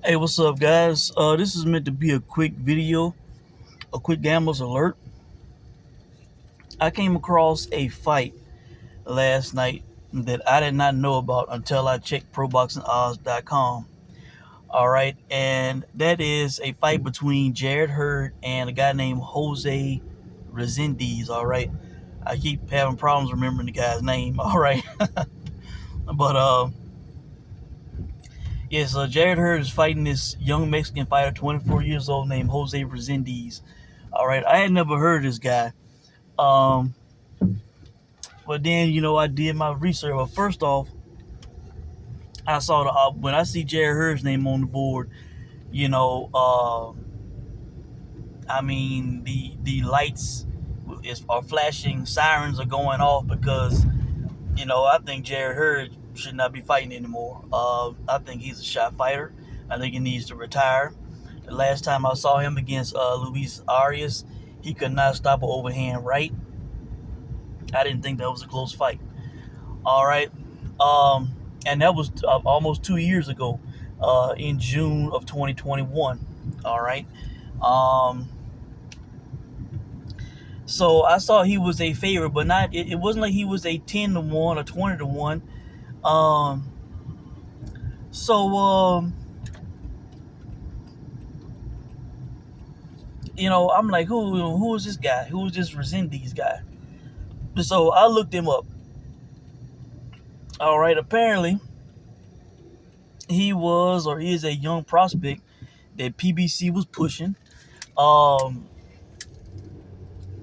Hey, what's up, guys? This is meant to be a quick video, a quick gamblers alert. I came across a fight last night that I did not know about until I checked ProBoxingOdds.com. All right, and that is a fight between Jarrett Hurd and a guy named Jose Resendiz. All right, I keep having problems remembering the guy's name. All right, but yes, Jarrett Hurd is fighting this young Mexican fighter, 24 years old, named Jose Resendiz. All right, I had never heard of this guy. Um, but then I did my research. But first off, I saw when I see Jarrett Hurd's name on the board, you know, I mean the lights are flashing, sirens are going off because I think Jarrett Hurd should not be fighting anymore. I think he's a shot fighter. I think he needs to retire. The last time I saw him against Luis Arias, he could not stop an overhand right. I didn't think that was a close fight. All right. And that was almost 2 years ago, in June of 2021. All right. Um, so I saw he was a favorite, but not. It wasn't like he was a 10-1 or 20-1. Um, so I'm like, who is this guy? Who is this Resendiz guy? So I looked him up. All right. Apparently, he was or is a young prospect that PBC was pushing. Um,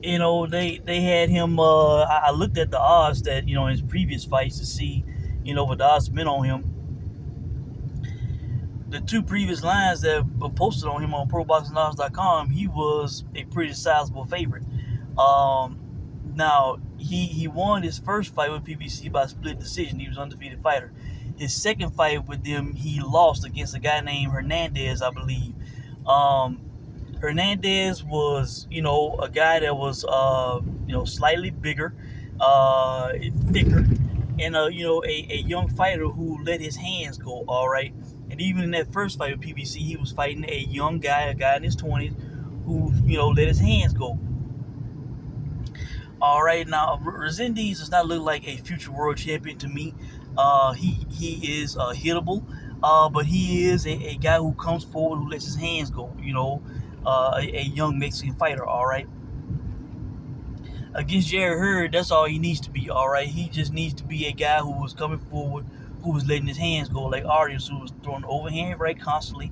they had him. I looked at the odds that in his previous fights to see, what the odds been on him. The two previous lines that were posted on him on ProBoxingOdds.com, he was a pretty sizable favorite. Now he won his first fight with PBC by split decision. He was an undefeated fighter. His second fight with them, he lost against a guy named Hernandez, I believe. Hernandez was, a guy that was, slightly bigger, thicker, and a young fighter who let his hands go. All right, and even in that first fight with PBC, he was fighting a young guy, a guy in his 20s, who let his hands go. All right, now Resendiz does not look like a future world champion to me. He is hittable, but he is a guy who comes forward, who lets his hands go. A young Mexican fighter. All right. Against Jarrett Hurd, that's all he needs to be. All right. He just needs to be a guy who was coming forward, who was letting his hands go, like Arias, who was throwing overhand right constantly,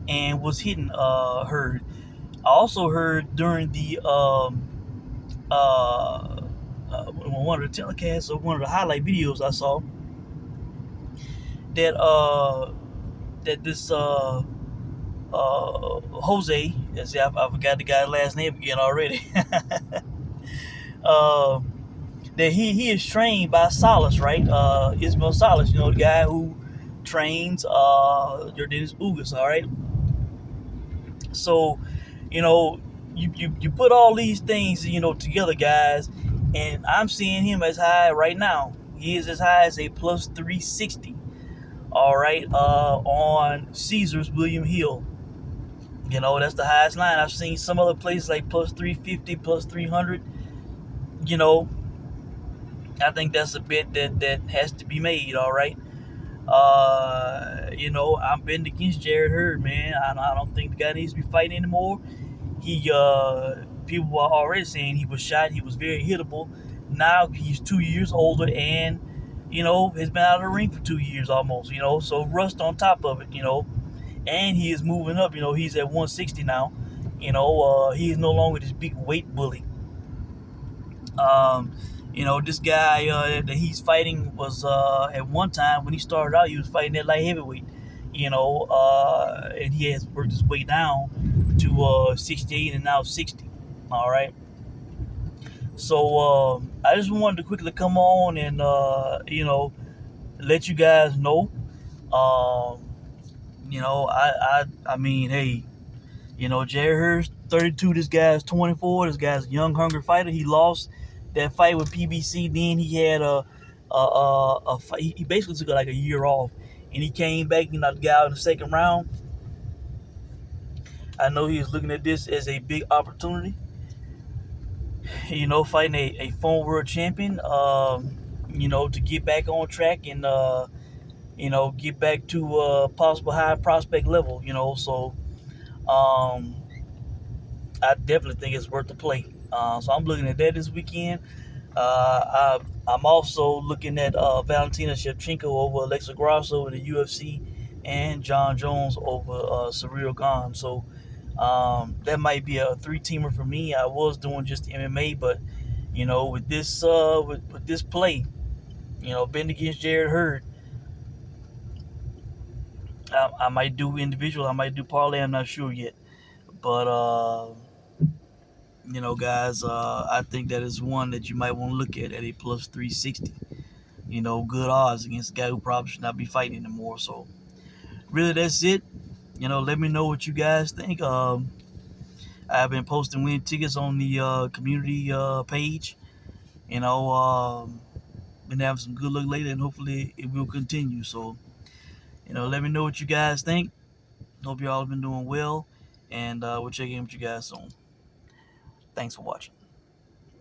and was hitting Hurd. I also heard during the one of the telecasts or one of the highlight videos I saw that this Jose, I forgot the guy's last name again already. That he is trained by Salas, right? Ismael Salas, the guy who trains Yordenis Ugas, all right? So, you put all these things, together, guys, and I'm seeing him as high right now. He is as high as a plus 360, all right, on Caesars William Hill. That's the highest line. I've seen some other places like plus 350, plus 300. I think that's a bet that has to be made, all right? I'm betting against Jarrett Hurd, man. I don't think the guy needs to be fighting anymore. People are already saying he was shot. He was very hittable. Now he's 2 years older and, has been out of the ring for 2 years almost, so rust on top of it, and he is moving up. He's at 160 now. He is no longer this big weight bully. This guy that he's fighting was at one time when he started out, he was fighting at light heavyweight. And he has worked his way down to 68 and now 60. All right. So I just wanted to quickly come on and let you guys know. I mean, hey, Jarrett Hurst, 32. This guy's 24. This guy's a young, hungry fighter. He lost that fight with PBC. Then he had a fight. He basically took like a year off, and he came back. The guy in the second round. I know he is looking at this as a big opportunity. Fighting a former world champion. To get back on track and get back to possible high prospect level. So um, I definitely think it's worth the play. So I'm looking at that this weekend. I'm also looking at Valentina Shevchenko over Alexa Grasso in the UFC, and John Jones over Ciryl Gane. So that might be a three-teamer for me. I was doing just MMA, but with this with this play, betting against Jarrett Hurd, I might do individual. I might do parlay. I'm not sure yet, but guys, I think that is one that you might want to look at a plus 360. Good odds against a guy who probably should not be fighting anymore. So really, that's it. Let me know what you guys think. I've been posting winning tickets on the community page. Been having some good luck lately, and hopefully it will continue. So, let me know what you guys think. Hope you all have been doing well, and we'll check in with you guys soon. Thanks for watching.